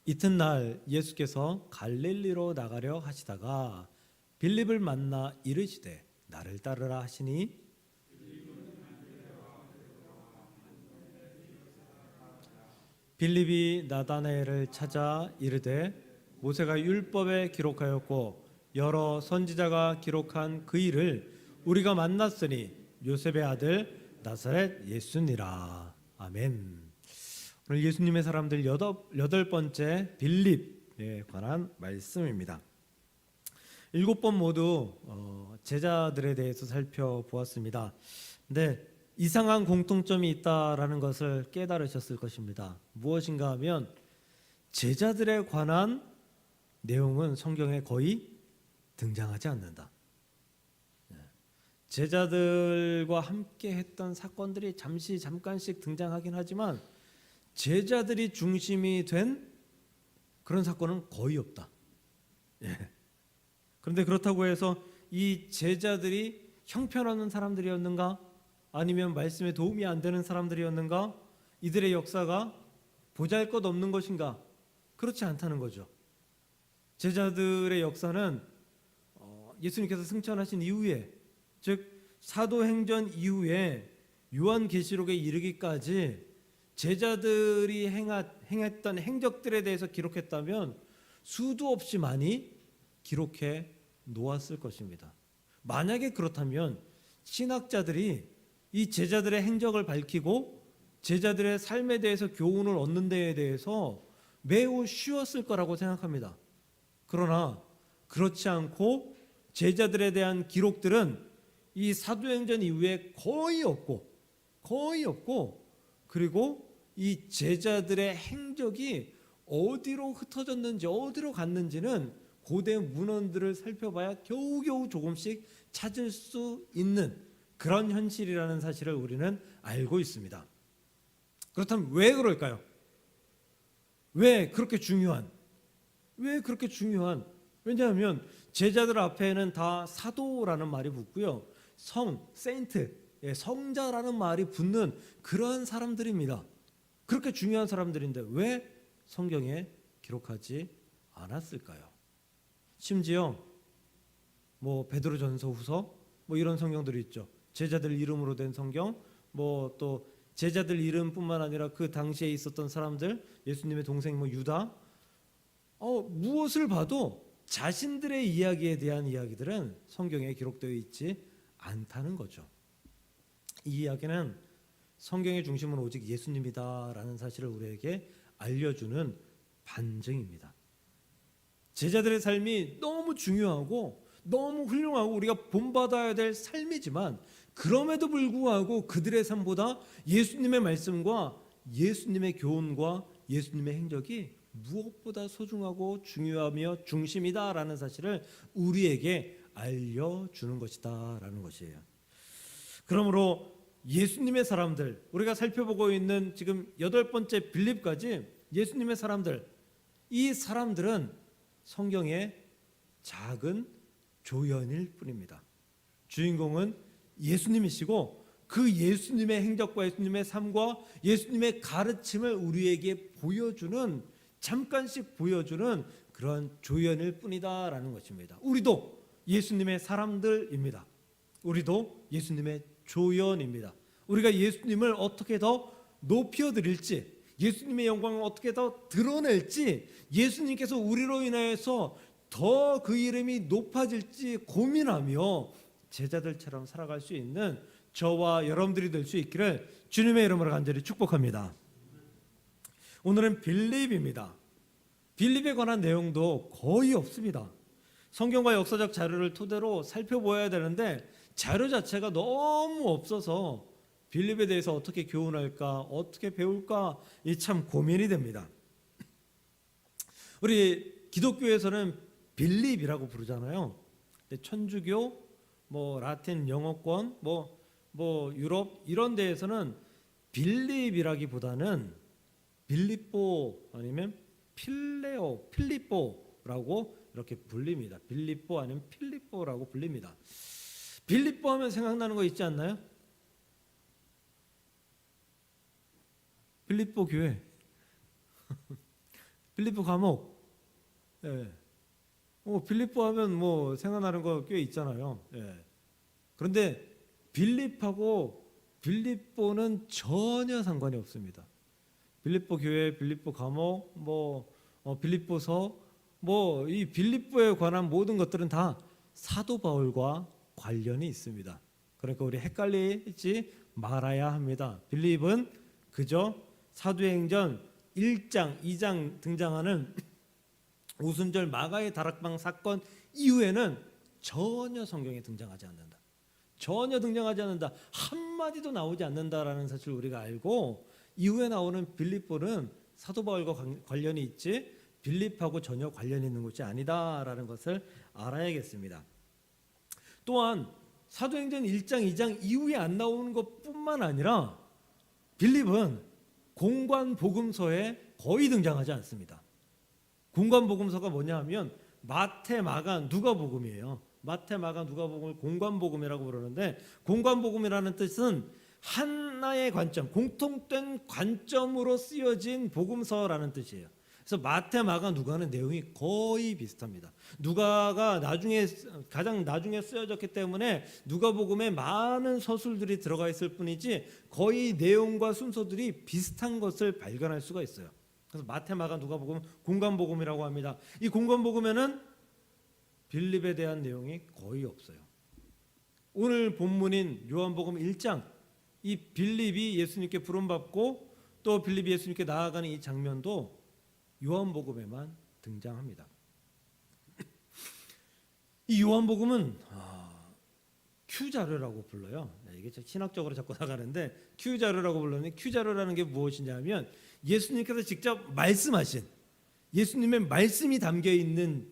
이튿날 예수께서 갈릴리로 나가려 하시다가 빌립을 만나 이르시되 나를 따르라 하시니 빌립이 나다나엘을 찾아 이르되 모세가 율법에 기록하였고 여러 선지자가 기록한 그 일을 우리가 만났으니 요셉의 아들 나사렛 예수니라. 아멘. 오늘 예수님의 사람들 여덟 번째 빌립에 관한 말씀입니다. 7번 모두 제자들에 대해서 살펴보았습니다. 근데 이상한 공통점이 있다라는 것을 깨달으셨을 것입니다. 무엇인가 하면 제자들에 관한 내용은 성경에 거의 등장하지 않는다. 제자들과 함께 했던 사건들이 잠깐씩 등장하긴 하지만 제자들이 중심이 된 그런 사건은 거의 없다. 그런데 그렇다고 해서 이 제자들이 형편없는 사람들이었는가? 아니면 말씀에 도움이 안 되는 사람들이었는가? 이들의 역사가 보잘것없는 것인가? 그렇지 않다는 거죠. 제자들의 역사는 예수님께서 승천하신 이후에, 즉 사도행전 이후에 요한계시록에 이르기까지 제자들이 행했던 행적들에 대해서 기록했다면 수도 없이 많이 기록해 놓았을 것입니다. 만약에 그렇다면 신학자들이 이 제자들의 행적을 밝히고 제자들의 삶에 대해서 교훈을 얻는 데에 대해서 매우 쉬웠을 거라고 생각합니다. 그러나 그렇지 않고 제자들에 대한 기록들은 이 사도행전 이후에 거의 없고 그리고 이 제자들의 행적이 어디로 흩어졌는지 어디로 갔는지는 고대 문헌들을 살펴봐야 겨우겨우 조금씩 찾을 수 있는 그런 현실이라는 사실을 우리는 알고 있습니다. 그렇다면 왜 그럴까요? 왜 그렇게 중요한? 왜냐하면 제자들 앞에는 다 사도라는 말이 붙고요, 세인트, 성자라는 말이 붙는 그러한 사람들입니다. 그렇게 중요한 사람들인데 왜 성경에 기록하지 않았을까요? 심지어 베드로전서 후서 이런 성경들이 있죠. 제자들 이름으로 된 성경, 또 제자들 이름뿐만 아니라 그 당시에 있었던 사람들, 예수님의 동생 유다, 무엇을 봐도 자신들의 이야기에 대한 이야기들은 성경에 기록되어 있지 않다는 거죠. 이 이야기는 성경의 중심은 오직 예수님이다라는 사실을 우리에게 알려주는 반증입니다. 제자들의 삶이 너무 중요하고 너무 훌륭하고 우리가 본받아야 될 삶이지만 그럼에도 불구하고 그들의 삶보다 예수님의 말씀과 예수님의 교훈과 예수님의 행적이 무엇보다 소중하고 중요하며 중심이다라는 사실을 우리에게 알려주는 것이다라는 것이에요. 그러므로 예수님의 사람들, 우리가 살펴보고 있는 지금 8번째 빌립까지 예수님의 사람들, 이 사람들은 성경의 작은 조연일 뿐입니다. 주인공은 예수님이시고 그 예수님의 행적과 예수님의 삶과 예수님의 가르침을 우리에게 잠깐씩 보여주는 그런 조연일 뿐이다라는 것입니다. 우리도 예수님의 사람들입니다. 우리도 예수님의 조연입니다. 우리가 예수님을 어떻게 더 높여드릴지, 예수님의 영광을 어떻게 더 드러낼지, 예수님께서 우리로 인하여서 더 그 이름이 높아질지 고민하며 제자들처럼 살아갈 수 있는 저와 여러분들이 될 수 있기를 주님의 이름으로 간절히 축복합니다. 오늘은 빌립입니다. 빌립에 관한 내용도 거의 없습니다. 성경과 역사적 자료를 토대로 살펴보아야 되는데 자료 자체가 너무 없어서 빌립에 대해서 어떻게 교훈할까, 어떻게 배울까, 이 참 고민이 됩니다. 우리 기독교에서는 빌립이라고 부르잖아요. 천주교, 라틴 영어권, 유럽 이런 데에서는 빌립이라기보다는 빌립보 아니면 필리뽀라고 이렇게 불립니다. 빌립보 아니면 필리뽀라고 불립니다. 빌립보 하면 생각나는 거 있지 않나요? 빌립보 교회. 빌립보 감옥. 예. 빌립보 하면 뭐 생각나는 거 꽤 있잖아요. 예. 그런데 빌립보는 전혀 상관이 없습니다. 빌립보 교회, 빌립보 감옥, 빌립보서, 이 빌립보에 관한 모든 것들은 다 사도 바울과 관련이 있습니다. 그러니까 우리 헷갈리지 말아야 합니다. 빌립은 그저 사도행전 1장, 2장 등장하는 오순절 마가의 다락방 사건 이후에는 전혀 성경에 등장하지 않는다. 전혀 등장하지 않는다. 한마디도 나오지 않는다라는 사실을 우리가 알고 이후에 나오는 빌립보는 사도 바울과 관련이 있지 빌립하고 전혀 관련이 있는 것이 아니다라는 것을 알아야겠습니다. 또한 사도행전 1장, 2장 이후에 안 나오는 것뿐만 아니라 빌립은 공관복음서에 거의 등장하지 않습니다. 공관복음서가 뭐냐 하면 마태, 마가, 누가복음이에요. 마태, 마가, 누가복음을 공관복음이라고 부르는데 공관복음이라는 뜻은 하나의 관점, 공통된 관점으로 쓰여진 복음서라는 뜻이에요. 그래서 마태, 마가, 누가는 내용이 거의 비슷합니다. 누가가 가장 나중에 쓰여졌기 때문에 누가복음에 많은 서술들이 들어가 있을 뿐이지 거의 내용과 순서들이 비슷한 것을 발견할 수가 있어요. 그래서 마태, 마가, 누가복음 공관복음이라고 합니다. 이 공관복음에는 빌립에 대한 내용이 거의 없어요. 오늘 본문인 요한복음 1장, 이 빌립이 예수님께 부름받고 또 빌립이 예수님께 나아가는 이 장면도 요한복음에만 등장합니다. 이 요한복음은 Q 자료라고 불러요. 이게 신학적으로 자꾸 나가는데 Q 자료라고 불르는데 Q 자료라는 게 무엇이냐면 예수님께서 직접 말씀하신 예수님의 말씀이 담겨 있는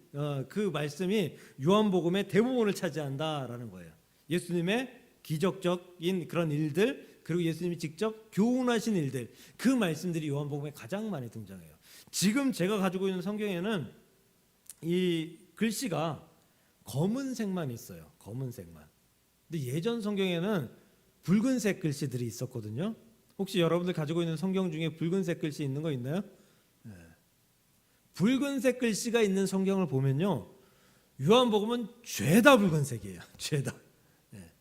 그 말씀이 요한복음의 대부분을 차지한다라는 거예요. 예수님의 기적적인 그런 일들 그리고 예수님이 직접 교훈하신 일들 그 말씀들이 요한복음에 가장 많이 등장해요. 지금 제가 가지고 있는 성경에는 이 글씨가 검은색만 있어요. 검은색만. 근데 예전 성경에는 붉은색 글씨들이 있었거든요. 혹시 여러분들 가지고 있는 성경 중에 붉은색 글씨 있는 거 있나요? 네. 붉은색 글씨가 있는 성경을 보면요, 요한복음은 죄다 붉은색이에요. 죄다. 네.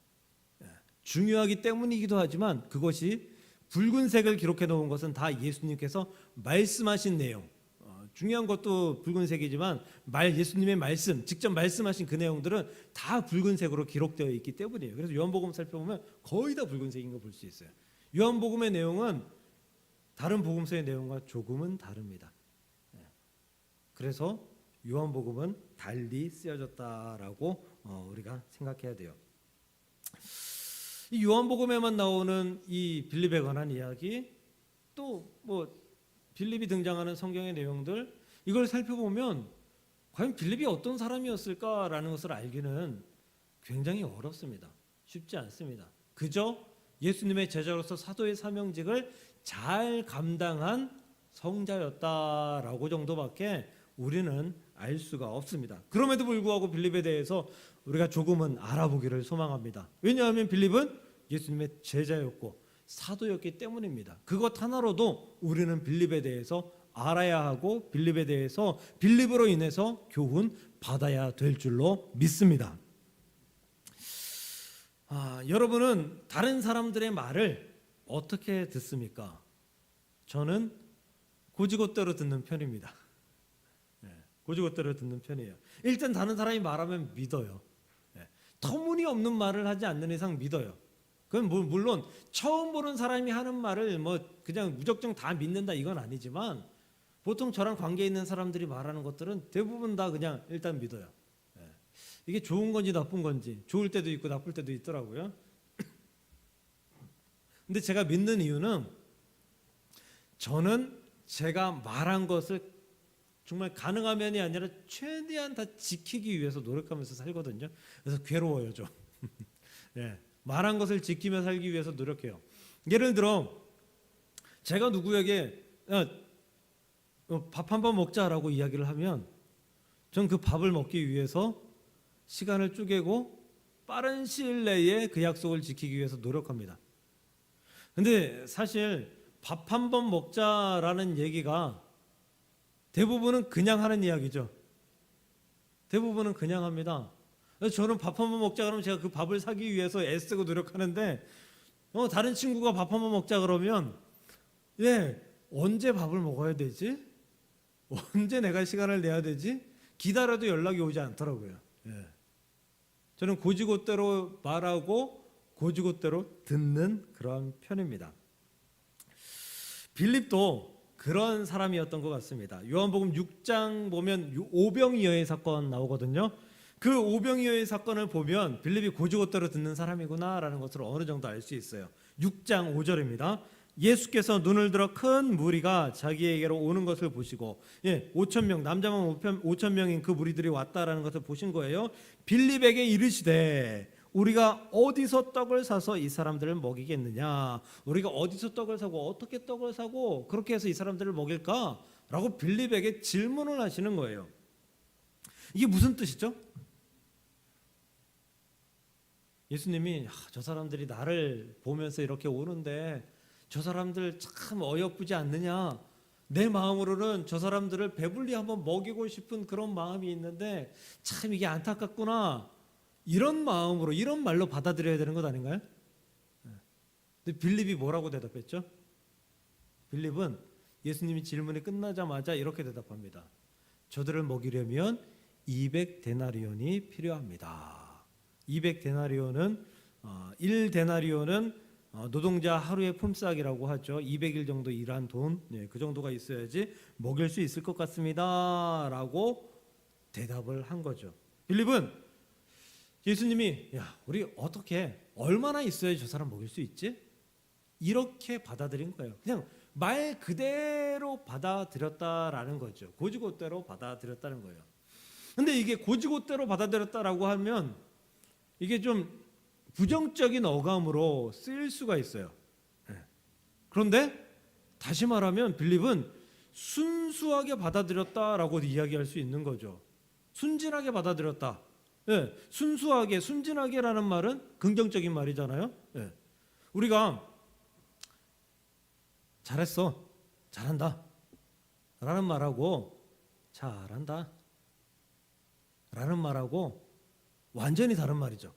네. 중요하기 때문이기도 하지만 그것이 붉은색을 기록해 놓은 것은 다 예수님께서 말씀하신 내용. 중요한 것도 붉은색이지만 예수님의 말씀, 직접 말씀하신 그 내용들은 다 붉은색으로 기록되어 있기 때문이에요. 그래서 요한복음 살펴보면 거의 다 붉은색인 거 볼 수 있어요. 요한복음의 내용은 다른 복음서의 내용과 조금은 다릅니다. 그래서 요한복음은 달리 쓰여졌다라고 우리가 생각해야 돼요. 이 요한복음에만 나오는 이 빌립에 관한 이야기, 또 빌립이 등장하는 성경의 내용들, 이걸 살펴보면 과연 빌립이 어떤 사람이었을까라는 것을 알기는 굉장히 어렵습니다. 쉽지 않습니다. 그저 예수님의 제자로서 사도의 사명직을 잘 감당한 성자였다라고 정도밖에 우리는 알 수가 없습니다. 그럼에도 불구하고 빌립에 대해서 우리가 조금은 알아보기를 소망합니다. 왜냐하면 빌립은 예수님의 제자였고 사도였기 때문입니다. 그것 하나로도 우리는 빌립에 대해서 알아야 하고 빌립에 대해서 빌립으로 인해서 교훈 받아야 될 줄로 믿습니다. 여러분은 다른 사람들의 말을 어떻게 듣습니까? 저는 고지고대로 듣는 편입니다. 고지고대로 듣는 편이에요. 일단 다른 사람이 말하면 믿어요. 터무니없는 말을 하지 않는 이상 믿어요. 그건 물론 처음 보는 사람이 하는 말을 그냥 무작정 다 믿는다 이건 아니지만 보통 저랑 관계 있는 사람들이 말하는 것들은 대부분 다 그냥 일단 믿어요. 이게 좋은 건지 나쁜 건지 좋을 때도 있고 나쁠 때도 있더라고요. 근데 제가 믿는 이유는 저는 제가 말한 것을 정말 가능하면이 아니라 최대한 다 지키기 위해서 노력하면서 살거든요. 그래서 괴로워요 좀. 말한 것을 지키며 살기 위해서 노력해요. 예를 들어 제가 누구에게 밥 한 번 먹자라고 이야기를 하면 전 그 밥을 먹기 위해서 시간을 쪼개고 빠른 시일 내에 그 약속을 지키기 위해서 노력합니다. 근데 사실 밥 한 번 먹자라는 얘기가 대부분은 그냥 하는 이야기죠. 대부분은 그냥 합니다. 그래서 저는 밥 한 번 먹자 그러면 제가 그 밥을 사기 위해서 애쓰고 노력하는데 다른 친구가 밥 한 번 먹자 그러면 언제 밥을 먹어야 되지? 언제 내가 시간을 내야 되지? 기다려도 연락이 오지 않더라고요. 저는 고지고대로 말하고 고지고대로 듣는 그런 편입니다. 빌립도 그런 사람이었던 것 같습니다. 요한복음 6장 보면 오병이어의 사건 나오거든요. 그 오병이어의 사건을 보면 빌립이 고지고대로 듣는 사람이구나라는 것을 어느 정도 알 수 있어요. 6장 5절입니다. 예수께서 눈을 들어 큰 무리가 자기에게로 오는 것을 보시고 5,000명 남자만 5,000명인 그 무리들이 왔다라는 것을 보신 거예요. 빌립에게 이르시되 우리가 어디서 떡을 사서 이 사람들을 먹이겠느냐? 우리가 어디서 떡을 사고 어떻게 떡을 사고 그렇게 해서 이 사람들을 먹일까? 라고 빌립에게 질문을 하시는 거예요. 이게 무슨 뜻이죠? 예수님이 저 사람들이 나를 보면서 이렇게 오는데 저 사람들 참 어여쁘지 않느냐? 내 마음으로는 저 사람들을 배불리 한번 먹이고 싶은 그런 마음이 있는데 참 이게 안타깝구나. 이런 마음으로 이런 말로 받아들여야 되는 것 아닌가요? 근데 빌립이 뭐라고 대답했죠? 빌립은 예수님이 질문이 끝나자마자 이렇게 대답합니다. 저들을 먹이려면 200데나리온이 필요합니다. 200데나리온은 1데나리온은 노동자 하루의 품삯이라고 하죠. 200일 정도 일한 돈, 그 정도가 있어야지 먹일 수 있을 것 같습니다. 라고 대답을 한 거죠. 빌립은 예수님이 우리 어떻게 얼마나 있어야 저 사람 먹일 수 있지? 이렇게 받아들인 거예요. 그냥 말 그대로 받아들였다라는 거죠. 고지고대로 받아들였다는 거예요. 근데 이게 고지고대로 받아들였다라고 하면 이게 좀 부정적인 어감으로 쓰일 수가 있어요. 그런데 다시 말하면 빌립은 순수하게 받아들였다라고 이야기할 수 있는 거죠. 순진하게 받아들였다. 순수하게, 순진하게라는 말은 긍정적인 말이잖아요. 우리가 잘했어, 잘한다 라는 말하고 잘한다 라는 말하고 완전히 다른 말이죠.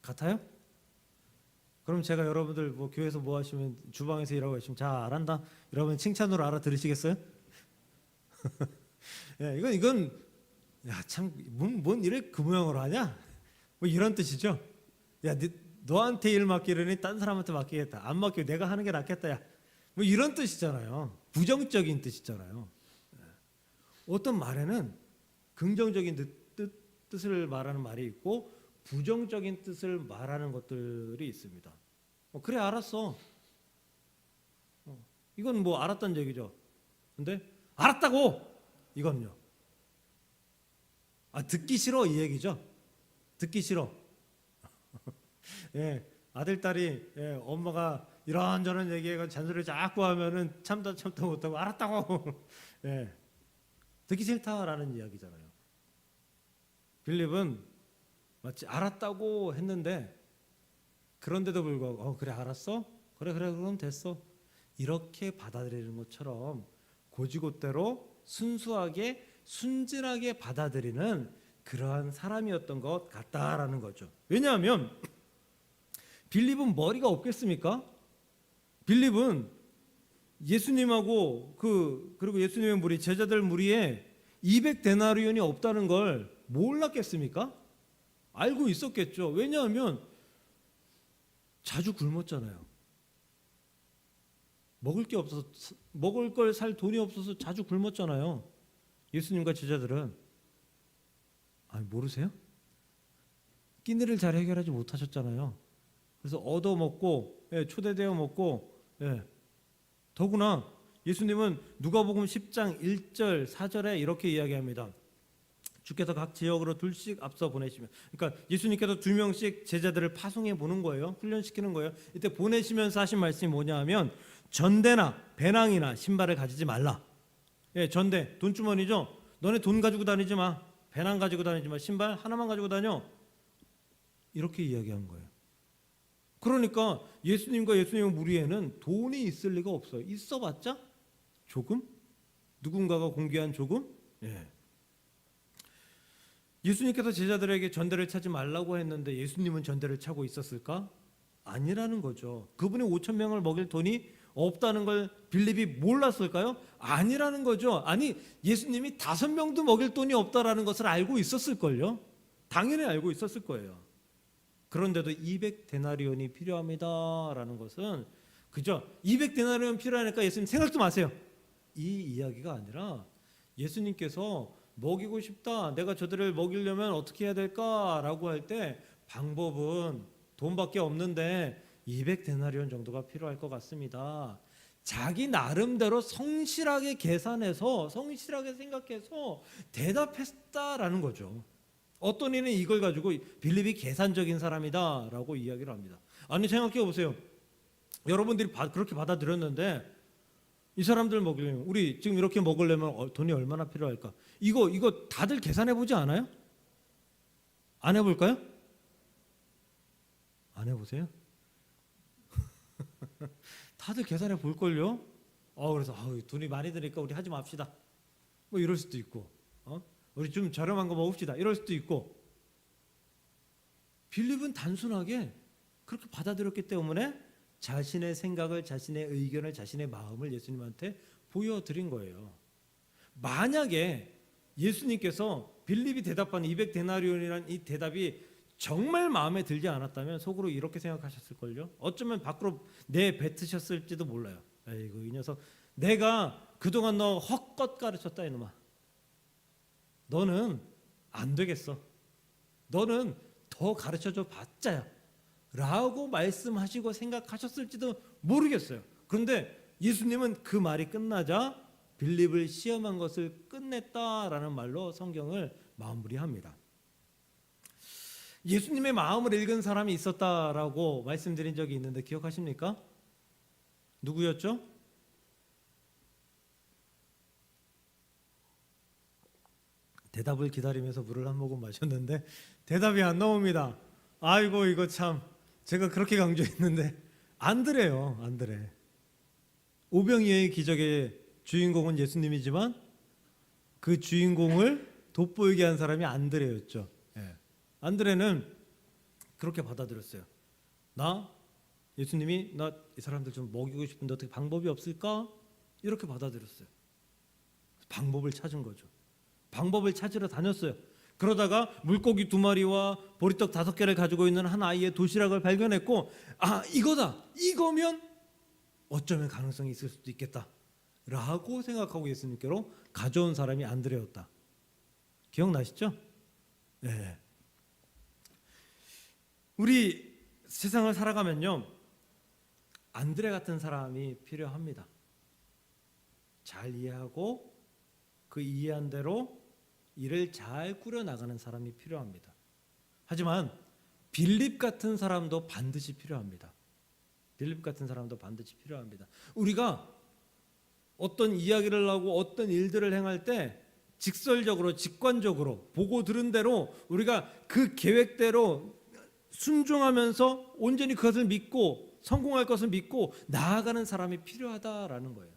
같아요? 그럼 제가 여러분들 교회에서 뭐 하시면 주방에서 일하고 계시면 잘한다 이러면 칭찬으로 알아들으시겠어요? 이건 참 뭔 일을 그 모양으로 하냐? 뭐 이런 뜻이죠. 너한테 일 맡기려니 딴 사람한테 맡기겠다. 안 맡기고 내가 하는 게 낫겠다. 뭐 이런 뜻이잖아요. 부정적인 뜻이잖아요. 어떤 말에는 긍정적인 뜻을 말하는 말이 있고 부정적인 뜻을 말하는 것들이 있습니다. 그래 알았어. 이건 뭐 알았다는 얘기죠. 근데 알았다고 이건요. 듣기 싫어 이 얘기죠. 듣기 싫어. 아들 딸이 엄마가 이런저런 얘기해가 잔소리를 자꾸 하면은 참다 못하고 알았다고. 듣기 싫다라는 이야기잖아요. 빌립은 마치 알았다고 했는데 그런데도 불구하고 그래 알았어? 그래 그럼 됐어. 이렇게 받아들이는 것처럼 고지고대로 순수하게 순진하게 받아들이는 그러한 사람이었던 것 같다라는 거죠. 왜냐하면 빌립은 머리가 없겠습니까? 빌립은 예수님하고 그리고 예수님의 무리 제자들 무리에 200데나리온이 없다는 걸 몰랐겠습니까? 알고 있었겠죠. 왜냐하면 자주 굶었잖아요. 먹을 게 없어서 먹을 걸 살 돈이 없어서 자주 굶었잖아요. 예수님과 제자들은 모르세요? 끼니를 잘 해결하지 못하셨잖아요. 그래서 얻어 먹고 초대되어 먹고 더구나 예수님은 누가복음 10장 1절 4절에 이렇게 이야기합니다. 주께서 각 지역으로 둘씩 앞서 보내시면, 그러니까 예수님께서 2명씩 제자들을 파송해 보는 거예요. 훈련시키는 거예요. 이때 보내시면서 하신 말씀이 뭐냐 하면 전대나 배낭이나 신발을 가지지 말라. 전대 돈주머니죠. 너네 돈 가지고 다니지 마. 배낭 가지고 다니지 마. 신발 하나만 가지고 다녀. 이렇게 이야기한 거예요. 그러니까 예수님과 예수님의 무리에는 돈이 있을 리가 없어요. 있어봤자 조금? 누군가가 공개한 조금? 예. 예수님께서 제자들에게 전대를 차지 말라고 했는데 예수님은 전대를 차고 있었을까? 아니라는 거죠. 그분이 5천 명을 먹일 돈이 없다는 걸 빌립이 몰랐을까요? 아니라는 거죠. 아니, 예수님이 5명도 먹일 돈이 없다라는 것을 알고 있었을걸요. 당연히 알고 있었을 거예요. 그런데도 200데나리온이 필요합니다라는 것은 그죠? 200데나리온 필요하니까 예수님 생각도 마세요. 이 이야기가 아니라 예수님께서 먹이고 싶다, 내가 저들을 먹이려면 어떻게 해야 될까라고 할 때 방법은 돈밖에 없는데 200데나리온 정도가 필요할 것 같습니다. 자기 나름대로 성실하게 계산해서 성실하게 생각해서 대답했다라는 거죠. 어떤 이는 이걸 가지고 빌립이 계산적인 사람이다라고 이야기를 합니다. 아니, 생각해 보세요. 여러분들이 그렇게 받아들였는데 이 사람들 먹이려면 우리 지금 이렇게 먹으려면 돈이 얼마나 필요할까? 이거 다들 계산해 보지 않아요? 안 해볼까요? 안 해보세요? 다들 계산해 볼걸요? 그래서 돈이 많이 드니까 우리 하지 맙시다. 뭐 이럴 수도 있고, 우리 좀 저렴한 거 먹읍시다. 이럴 수도 있고. 빌립은 단순하게 그렇게 받아들였기 때문에 자신의 생각을, 자신의 의견을, 자신의 마음을 예수님한테 보여드린 거예요. 만약에 예수님께서 빌립이 대답한 200데나리온이라는 이 대답이 정말 마음에 들지 않았다면 속으로 이렇게 생각하셨을걸요. 어쩌면 밖으로 내뱉으셨을지도 몰라요. 아이고, 이 녀석, 내가 그동안 너 헛것 가르쳤다 이놈아. 너는 안 되겠어. 너는 더 가르쳐줘 봤자야 라고 말씀하시고 생각하셨을지도 모르겠어요. 그런데 예수님은 그 말이 끝나자 빌립을 시험한 것을 끝냈다라는 말로 성경을 마무리합니다. 예수님의 마음을 읽은 사람이 있었다라고 말씀드린 적이 있는데 기억하십니까? 누구였죠? 대답을 기다리면서 물을 한 모금 마셨는데 대답이 안 나옵니다. 아이고, 이거 참 제가 그렇게 강조했는데 안드레요. 안드레. 오병이어의 기적의 주인공은 예수님이지만 그 주인공을 돋보이게 한 사람이 안드레였죠. 안드레는 그렇게 받아들였어요. 예수님이 나 이 사람들 좀 먹이고 싶은데 어떻게 방법이 없을까? 이렇게 받아들였어요. 방법을 찾은 거죠. 방법을 찾으러 다녔어요. 그러다가 물고기 2마리와 보리떡 5개를 가지고 있는 한 아이의 도시락을 발견했고, 이거다. 이거면 어쩌면 가능성이 있을 수도 있겠다 라고 생각하고 예수님께로 가져온 사람이 안드레였다. 기억나시죠? 네. 우리 세상을 살아가면요, 안드레 같은 사람이 필요합니다. 잘 이해하고 그 이해한 대로 일을 잘 꾸려나가는 사람이 필요합니다. 하지만 빌립 같은 사람도 반드시 필요합니다. 빌립 같은 사람도 반드시 필요합니다. 우리가 어떤 이야기를 하고 어떤 일들을 행할 때 직설적으로, 직관적으로 보고 들은 대로 우리가 그 계획대로 순종하면서 온전히 그것을 믿고 성공할 것을 믿고 나아가는 사람이 필요하다라는 거예요.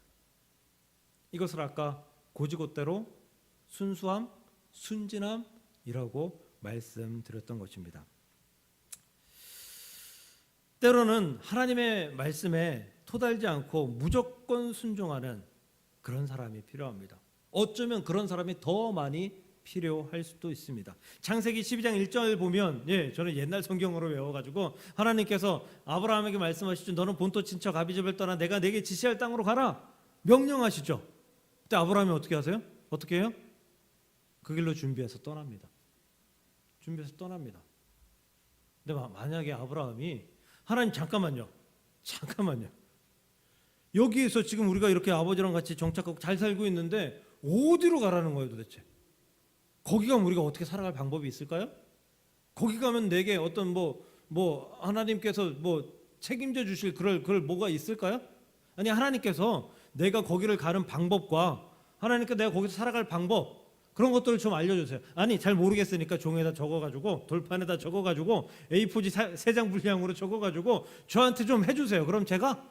이것을 아까 고지고대로 순수함, 순진함이라고 말씀드렸던 것입니다. 때로는 하나님의 말씀에 토달지 않고 무조건 순종하는 그런 사람이 필요합니다. 어쩌면 그런 사람이 더 많이 필요할 수도 있습니다. 창세기 12장 1절 보면, 저는 옛날 성경으로 외워가지고 하나님께서 아브라함에게 말씀하시죠. 너는 본토 친척 아비집을 떠나 내가 내게 지시할 땅으로 가라 명령하시죠. 그때 아브라함이 어떻게 하세요? 어떻게 해요? 그 길로 준비해서 떠납니다. 근데 만약에 아브라함이 하나님 잠깐만요. 여기에서 지금 우리가 이렇게 아버지랑 같이 정착하고 잘 살고 있는데 어디로 가라는 거예요 도대체? 거기 가면 우리가 어떻게 살아갈 방법이 있을까요? 거기 가면 내게 어떤 하나님께서 책임져 주실 그럴 뭐가 있을까요? 아니, 하나님께서 내가 거기를 가는 방법과 하나님께 내가 거기서 살아갈 방법, 그런 것들을 좀 알려주세요. 아니, 잘 모르겠으니까 종이에다 적어가지고 돌판에다 적어가지고 A4지 3장 분량으로 적어가지고 저한테 좀 해주세요. 그럼 제가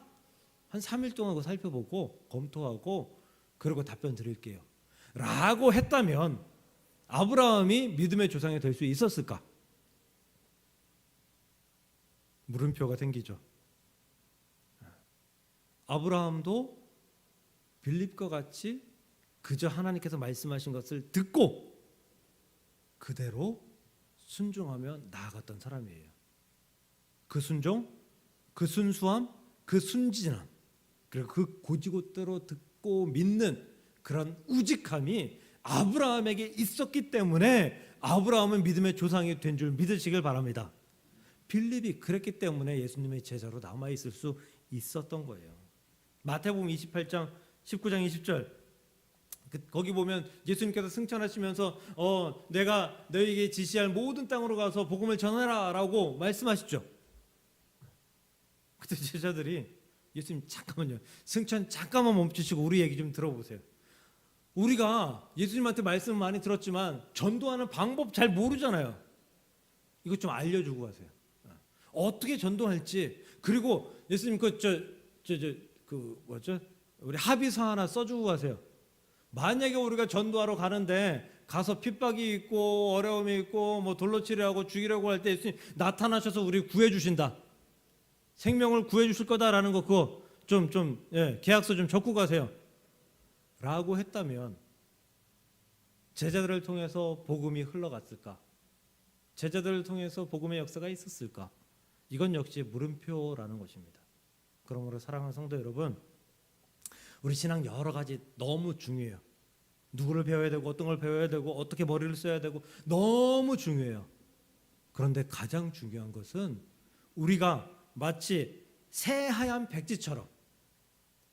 한 3일 동안 그거 살펴보고 검토하고 그리고 답변 드릴게요 라고 했다면 아브라함이 믿음의 조상이 될 수 있었을까? 물음표가 생기죠. 아브라함도 빌립과 같이 그저 하나님께서 말씀하신 것을 듣고 그대로 순종하며 나아갔던 사람이에요. 그 순종, 그 순수함, 그 순진함, 그리고 그 고지고대로 듣고 믿는 그런 우직함이 아브라함에게 있었기 때문에 아브라함은 믿음의 조상이 된 줄 믿으시길 바랍니다. 빌립이 그랬기 때문에 예수님의 제자로 남아있을 수 있었던 거예요. 마태복음 28장 19장 20절 거기 보면 예수님께서 승천하시면서 내가 너희에게 지시할 모든 땅으로 가서 복음을 전하라 라고 말씀하시죠. 그때 제자들이 예수님 잠깐만요, 승천 잠깐만 멈추시고 우리 얘기 좀 들어보세요. 우리가 예수님한테 말씀 많이 들었지만 전도하는 방법 잘 모르잖아요. 이것 좀 알려주고 가세요. 어떻게 전도할지. 그리고 예수님 우리 합의서 하나 써주고 가세요. 만약에 우리가 전도하러 가는데 가서 핍박이 있고 어려움이 있고 뭐 돌로 치려고 죽이려고 할 때 예수님 나타나셔서 우리 구해주신다, 생명을 구해주실 거다라는 거 그거 계약서 좀 적고 가세요 라고 했다면 제자들을 통해서 복음이 흘러갔을까? 제자들을 통해서 복음의 역사가 있었을까? 이건 역시 물음표라는 것입니다. 그러므로 사랑하는 성도 여러분, 우리 신앙 여러 가지 너무 중요해요. 누구를 배워야 되고 어떤 걸 배워야 되고 어떻게 머리를 써야 되고 너무 중요해요. 그런데 가장 중요한 것은 우리가 마치 새하얀 백지처럼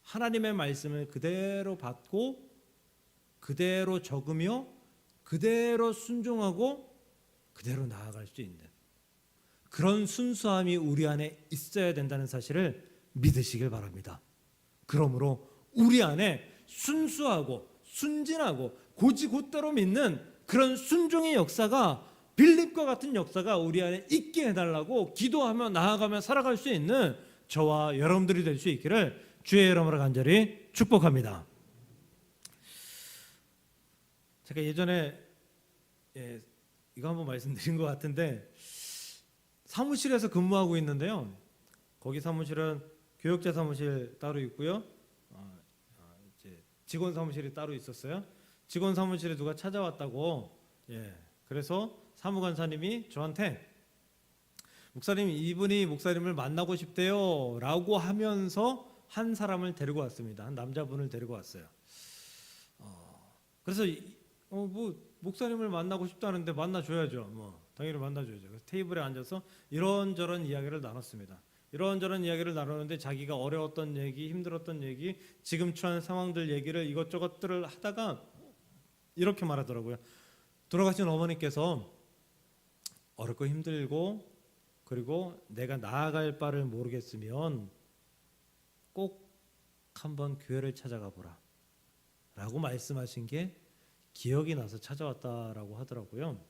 하나님의 말씀을 그대로 받고 그대로 적으며 그대로 순종하고 그대로 나아갈 수 있는 그런 순수함이 우리 안에 있어야 된다는 사실을 믿으시길 바랍니다. 그러므로 우리 안에 순수하고 순진하고 고지곧대로 믿는 그런 순종의 역사가, 빌립과 같은 역사가 우리 안에 있게 해달라고 기도하며 나아가며 살아갈 수 있는 저와 여러분들이 될 수 있기를 주의 이름으로 간절히 축복합니다. 제가 예전에 이거 한번 말씀드린 것 같은데 사무실에서 근무하고 있는데요. 거기 사무실은 교역자 사무실 따로 있고요. 이제 직원 사무실이 따로 있었어요. 직원 사무실에 누가 찾아왔다고. 그래서 사무관사님이 저한테 목사님, 이분이 목사님을 만나고 싶대요 라고 하면서 한 사람을 데리고 왔습니다. 한 남자분을 데리고 왔어요. 그래서 뭐 목사님을 만나고 싶다는데 만나줘야죠. 뭐 당연히 만나줘야죠. 그래서 테이블에 앉아서 이런저런 이야기를 나눴습니다. 이런저런 이야기를 나누는데 자기가 어려웠던 얘기, 힘들었던 얘기, 지금 처한 상황들 얘기를 이것저것들을 하다가 이렇게 말하더라고요. 돌아가신 어머니께서 어렵고 힘들고 그리고 내가 나아갈 바를 모르겠으면 꼭 한번 교회를 찾아가 보라 라고 말씀하신 게 기억이 나서 찾아왔다라고 하더라고요.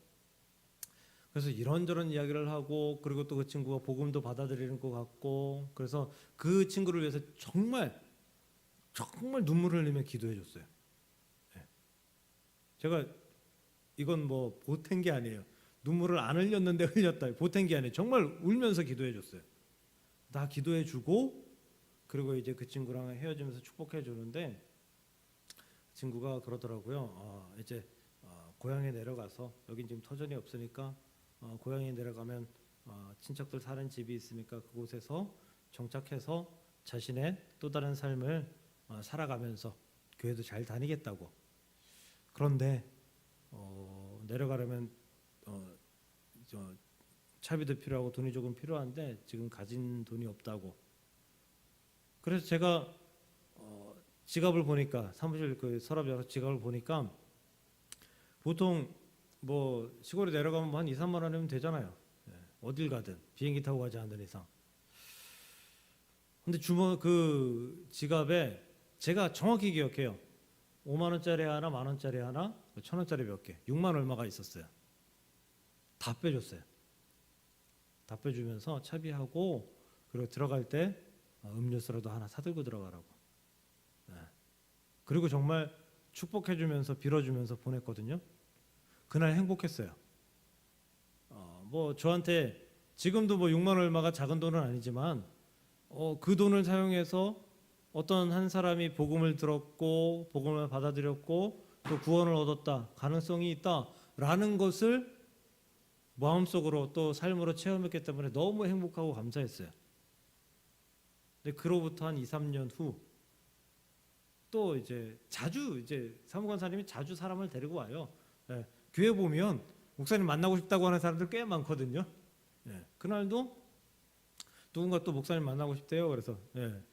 그래서 이런저런 이야기를 하고 그리고 또 그 친구가 복음도 받아들이는 것 같고 그래서 그 친구를 위해서 정말 눈물을 흘리며 기도해 줬어요. 제가 이건 뭐 보탠 게 아니에요. 눈물을 안 흘렸는데 흘렸다. 보탠 게 아니에요. 정말 울면서 기도해 줬어요. 다 기도해 주고 그리고 이제 그 친구랑 헤어지면서 축복해 주는데 그 친구가 그러더라고요. 이제 고향에 내려가서 여긴 지금 터전이 없으니까 고향에 내려가면 친척들 사는 집이 있으니까 그곳에서 정착해서 자신의 또 다른 삶을 살아가면서 교회도 잘 다니겠다고. 그런데 내려가려면 차비도 필요하고 돈이 조금 필요한데 지금 가진 돈이 없다고. 그래서 제가 지갑을 보니까 사무실 그 서랍 열어 지갑을 보니까 보통 뭐 시골에 내려가면 한 2, 3만 원이면 되잖아요. 어딜 가든 비행기 타고 가지 않는 이상. 근데 그 지갑에 제가 정확히 기억해요. 5만 원짜리 하나, 만 원짜리 하나, 1,000원짜리 몇 개, 6만 얼마가 있었어요. 다 빼줬어요. 다 빼주면서 차비하고 그리고 들어갈 때 음료수라도 하나 사들고 들어가라고. 그리고 정말 축복해주면서 빌어주면서 보냈거든요. 그날 행복했어요. 뭐 저한테 지금도 뭐 6만 얼마가 작은 돈은 아니지만 그 돈을 사용해서 어떤 한 사람이 복음을 들었고 복음을 받아들였고 또 구원을 얻었다, 가능성이 있다라는 것을 마음속으로 또 삶으로 체험했기 때문에 너무 행복하고 감사했어요. 근데 그로부터 한 2, 3년 후 또 이제 자주 이제 사무관사님이 자주 사람을 데리고 와요. 예, 교회 보면 목사님 만나고 싶다고 하는 사람들 꽤 많거든요. 예, 그날도 누군가 또 목사님 만나고 싶대요. 그래서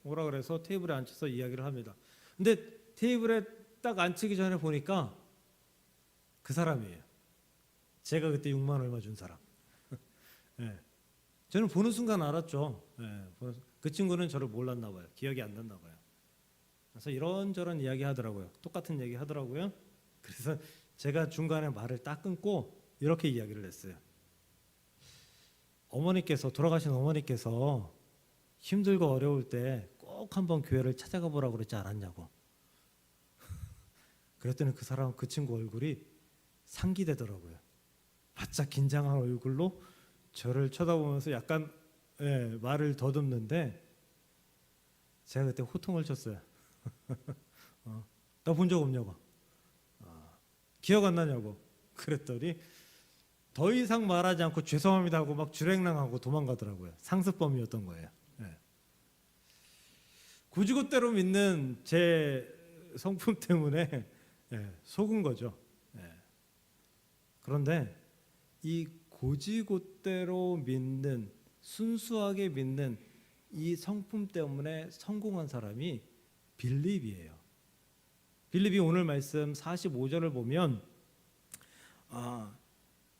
오라 그래서 테이블에 앉혀서 이야기를 합니다. 근데 테이블에 딱 앉히기 전에 보니까 그 사람이에요. 제가 그때 6만 얼마 준 사람. 예, 저는 보는 순간 알았죠. 그 친구는 저를 몰랐나 봐요. 기억이 안 났나 봐요. 그래서 이런저런 이야기 하더라고요. 똑같은 얘기 하더라고요. 그래서 제가 중간에 말을 딱 끊고 이렇게 이야기를 했어요. 어머니께서, 돌아가신 어머니께서 힘들고 어려울 때 꼭 한번 교회를 찾아가 보라고 그랬지 않았냐고. 그랬더니 그 사람, 그 친구 얼굴이 상기되더라고요. 바짝 긴장한 얼굴로 저를 쳐다보면서 약간 말을 더듬는데 제가 그때 호통을 쳤어요. 나 본 적 없냐고. 기억 안 나냐고. 그랬더니 더 이상 말하지 않고 죄송합니다 하고 막 줄행랑하고 도망가더라고요. 상습범이었던 거예요. 고지고대로 믿는 제 성품 때문에 속은 거죠. 그런데 이 고지고대로 믿는, 순수하게 믿는 이 성품 때문에 성공한 사람이 빌립이에요. 빌립이 오늘 말씀 45절을 보면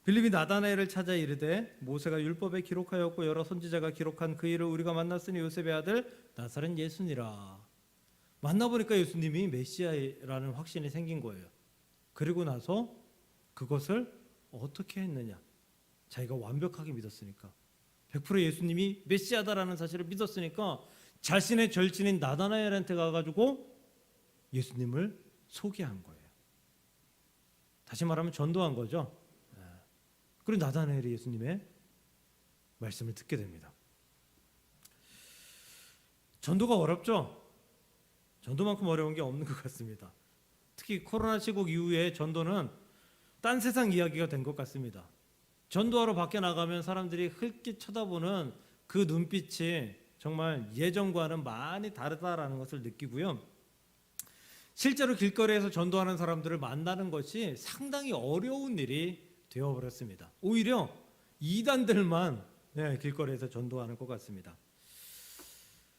빌립이 나다나엘을 찾아 이르되 모세가 율법에 기록하였고 여러 선지자가 기록한 그 일을 우리가 만났으니 요셉의 아들 나사렛 예수니라. 만나보니까 예수님이 메시아라는 확신이 생긴 거예요. 그리고 나서 그것을 어떻게 했느냐. 자기가 완벽하게 믿었으니까, 100% 예수님이 메시아다라는 사실을 믿었으니까 자신의 절친인 나다나엘한테 가가지고 예수님을 소개한 거예요. 다시 말하면 전도한 거죠. 그리고 나다나엘이 예수님의 말씀을 듣게 됩니다. 전도가 어렵죠? 전도만큼 어려운 게 없는 것 같습니다. 특히 코로나 시국 이후에 전도는 딴 세상 이야기가 된 것 같습니다. 전도하러 밖에 나가면 사람들이 흘낏 쳐다보는 그 눈빛이 정말 예전과는 많이 다르다라는 것을 느끼고요. 실제로 길거리에서 전도하는 사람들을 만나는 것이 상당히 어려운 일이 되어버렸습니다. 오히려 이단들만 길거리에서 전도하는 것 같습니다.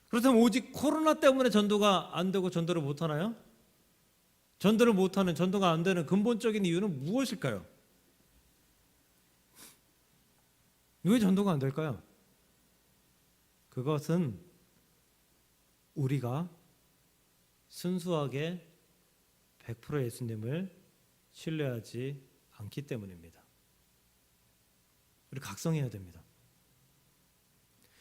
그렇다면 오직 코로나 때문에 전도가 안 되고 전도를 못 하나요? 전도를 못하는, 전도가 안 되는 근본적인 이유는 무엇일까요? 왜 전도가 안 될까요? 그것은 우리가 순수하게 100% 예수님을 신뢰하지 않기 때문입니다. 우리 각성해야 됩니다.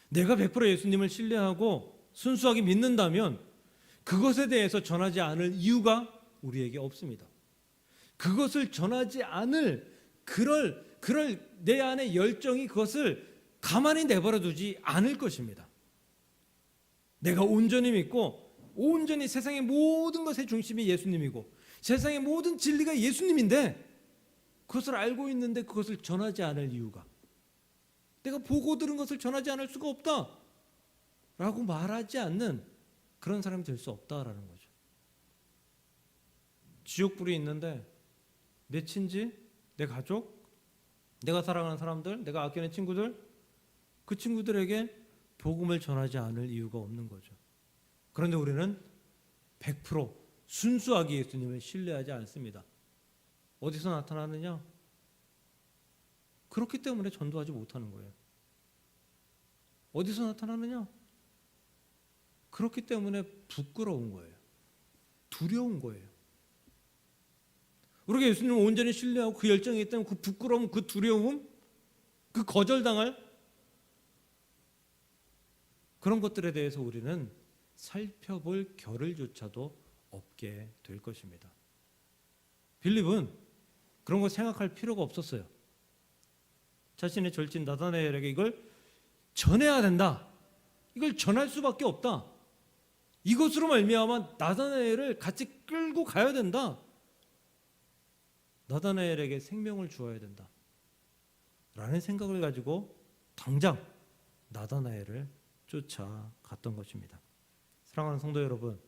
내가 100% 예수님을 신뢰하고 순수하게 믿는다면 그것에 대해서 전하지 않을 이유가 우리에게 없습니다. 그것을 전하지 않을 그럴 내 안의 열정이 그것을 가만히 내버려 두지 않을 것입니다. 내가 온전히 믿고 온전히 세상의 모든 것의 중심이 예수님이고 세상의 모든 진리가 예수님인데 그것을 알고 있는데 그것을 전하지 않을 이유가, 내가 보고 들은 것을 전하지 않을 수가 없다 라고 말하지 않는 그런 사람이 될 수 없다라는 거죠. 지옥불이 있는데 내 친지, 내 가족, 내가 사랑하는 사람들, 내가 아끼는 친구들, 그 친구들에게 복음을 전하지 않을 이유가 없는 거죠. 그런데 우리는 100% 순수하게 예수님을 신뢰하지 않습니다. 어디서 나타나느냐? 그렇기 때문에 전도하지 못하는 거예요. 어디서 나타나느냐? 그렇기 때문에 부끄러운 거예요. 두려운 거예요. 우리가 예수님을 온전히 신뢰하고 그 열정이 있기 때문에 그 부끄러움, 그 두려움, 그 거절당할 그런 것들에 대해서 우리는 살펴볼 겨를조차도 없게 될 것입니다. 빌립은 그런 거 생각할 필요가 없었어요. 자신의 절친 나다나엘에게 이걸 전해야 된다. 이걸 전할 수밖에 없다. 이것으로 말미암아 나다나엘을 같이 끌고 가야 된다. 나다나엘에게 생명을 주어야 된다. 라는 생각을 가지고 당장 나다나엘을 쫓아갔던 것입니다. 사랑하는 성도 여러분,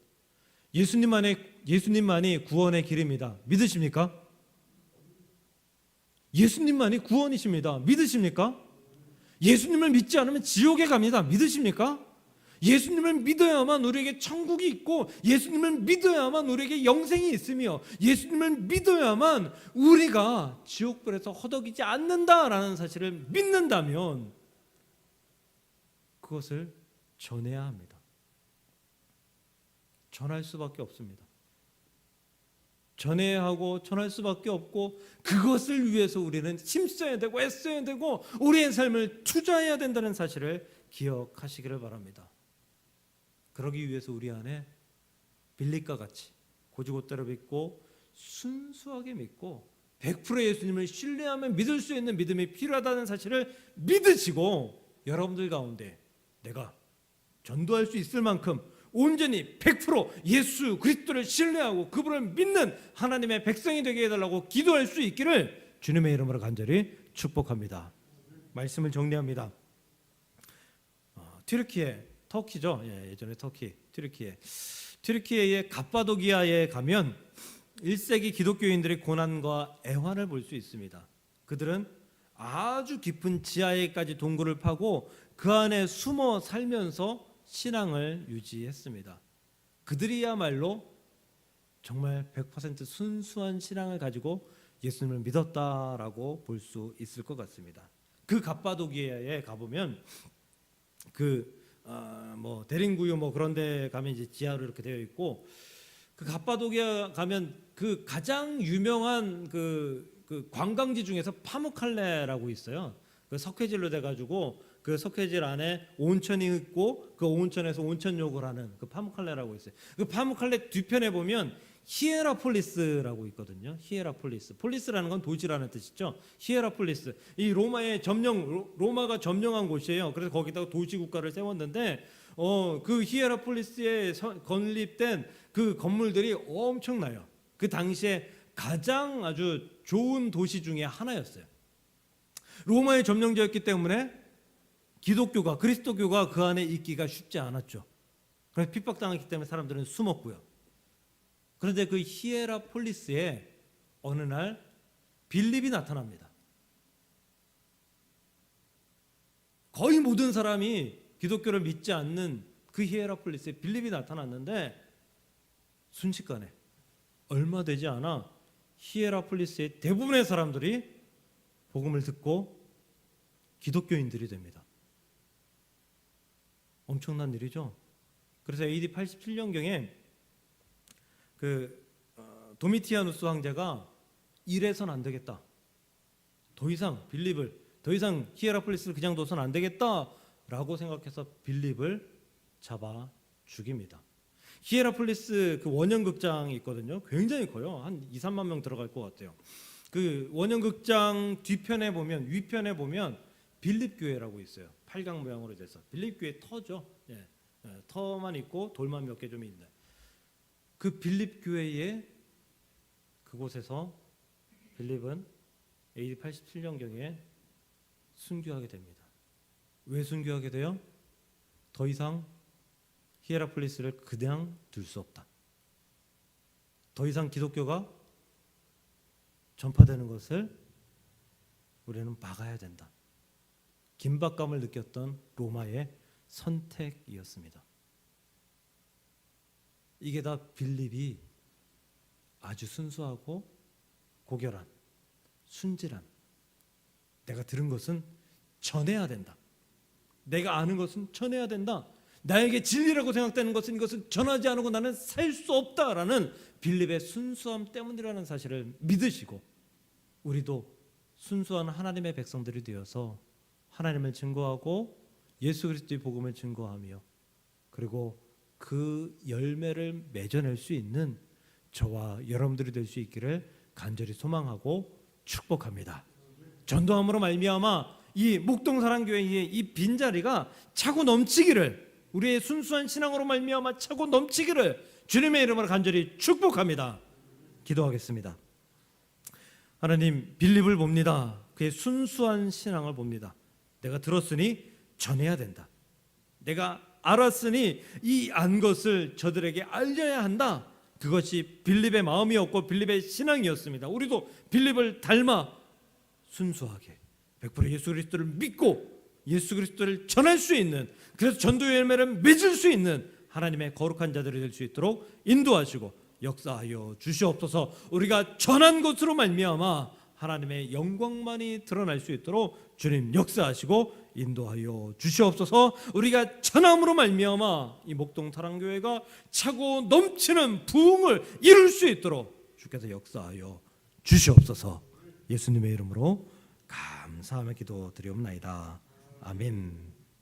예수님만이 구원의 길입니다. 믿으십니까? 예수님만이 구원이십니다. 믿으십니까? 예수님을 믿지 않으면 지옥에 갑니다. 믿으십니까? 예수님을 믿어야만 우리에게 천국이 있고, 예수님을 믿어야만 우리에게 영생이 있으며, 예수님을 믿어야만 우리가 지옥불에서 허덕이지 않는다라는 사실을 믿는다면 그것을 전해야 합니다. 전할 수밖에 없습니다. 전해야 하고 전할 수밖에 없고, 그것을 위해서 우리는 힘써야 되고 애써야 되고 우리의 삶을 투자해야 된다는 사실을 기억하시기를 바랍니다. 그러기 위해서 우리 안에 빌립과 같이 고지고대로 믿고 순수하게 믿고 100% 예수님을 신뢰하며 믿을 수 있는 믿음이 필요하다는 사실을 믿으시고, 여러분들 가운데 내가 전도할 수 있을 만큼 온전히 100% 예수 그리스도를 신뢰하고 그분을 믿는 하나님의 백성이 되게 해달라고 기도할 수 있기를 주님의 이름으로 간절히 축복합니다. 말씀을 정리합니다. 터키죠. 예전에 튀르키예의 갑바도기아에 가면 1세기 기독교인들의 고난과 애환을 볼 수 있습니다. 그들은 아주 깊은 지하에까지 동굴을 파고 그 안에 숨어 살면서 신앙을 유지했습니다. 그들이야말로 정말 100% 순수한 신앙을 가지고 예수님을 믿었다라고 볼 수 있을 것 같습니다. 그 갑바도기아에 가보면 대림구유 그런 데 가면 이제 지하로 이렇게 되어 있고, 그 갑바도기아 가면 그 가장 유명한 그 관광지 중에서 파무칼레라고 있어요. 그 석회질로 돼 가지고 그 석회질 안에 온천이 있고 그 온천에서 온천욕을 하는 그 파무칼레라고 있어요. 그 파무칼레 뒤편에 보면 히에라폴리스라고 있거든요. 히에라폴리스. 폴리스라는 건 도시라는 뜻이죠. 히에라폴리스. 이 로마가 점령한 곳이에요. 그래서 거기다가 도시 국가를 세웠는데 그 히에라폴리스에 건립된 그 건물들이 엄청나요. 그 당시에 가장 아주 좋은 도시 중에 하나였어요. 로마에 점령되었기 때문에 기독교가, 그리스도교가 그 안에 있기가 쉽지 않았죠. 그래서 핍박당했기 때문에 사람들은 숨었고요. 그런데 그 히에라폴리스에 어느 날 빌립이 나타납니다. 거의 모든 사람이 기독교를 믿지 않는 그 히에라폴리스에 빌립이 나타났는데, 순식간에 얼마 되지 않아 히에라폴리스의 대부분의 사람들이 복음을 듣고 기독교인들이 됩니다. 엄청난 일이죠. 그래서 AD 87년경에 도미티아누스 황제가 이래선 안 되겠다. 더 이상 히에라폴리스를 그냥 둬선 안 되겠다라고 생각해서 빌립을 잡아 죽입니다. 히에라폴리스 그 원형극장이 있거든요. 굉장히 커요. 한 2-3만 명 들어갈 것 같아요. 그 원형극장 위편에 보면 빌립교회라고 있어요. 팔각 모양으로 돼서 빌립교회 터죠. 터만 있고 돌만 몇 개 좀 있는 그 빌립교회의 그곳에서 빌립은 AD 87년경에 순교하게 됩니다. 왜 순교하게 돼요? 더 이상 히에라폴리스를 그냥 둘 수 없다. 더 이상 기독교가 전파되는 것을 우리는 막아야 된다. 긴박감을 느꼈던 로마의 선택이었습니다. 이게 다 빌립이 아주 순수하고 고결한, 순진한, 내가 들은 것은 전해야 된다. 내가 아는 것은 전해야 된다. 나에게 진리라고 생각되는 것은 이것은 전하지 않고 나는 살 수 없다라는 빌립의 순수함 때문이라는 사실을 믿으시고, 우리도 순수한 하나님의 백성들이 되어서 하나님을 증거하고 예수 그리스도의 복음을 증거하며, 그리고 그 열매를 맺어낼 수 있는 저와 여러분들이 될 수 있기를 간절히 소망하고 축복합니다. 전도함으로 말미암아 이 목동사랑교회의 이 빈자리가 차고 넘치기를, 우리의 순수한 신앙으로 말미암아 차고 넘치기를 주님의 이름으로 간절히 축복합니다. 기도하겠습니다. 하나님, 빌립을 봅니다. 그의 순수한 신앙을 봅니다. 내가 들었으니 전해야 된다. 내가 알았으니 이 안 것을 저들에게 알려야 한다. 그것이 빌립의 마음이었고 빌립의 신앙이었습니다. 우리도 빌립을 닮아 순수하게 100% 예수 그리스도를 믿고 예수 그리스도를 전할 수 있는, 그래서 전도의 열매를 맺을 수 있는 하나님의 거룩한 자들이 될 수 있도록 인도하시고 역사하여 주시옵소서. 우리가 전한 것으로 말미암아 하나님의 영광만이 드러날 수 있도록 주님 역사하시고 인도하여 주시옵소서. 우리가 전함으로 말미암아 이 목동 사랑교회가 차고 넘치는 부흥을 이룰 수 있도록 주께서 역사하여 주시옵소서. 예수님의 이름으로 감사하며 기도드리옵나이다. 아멘.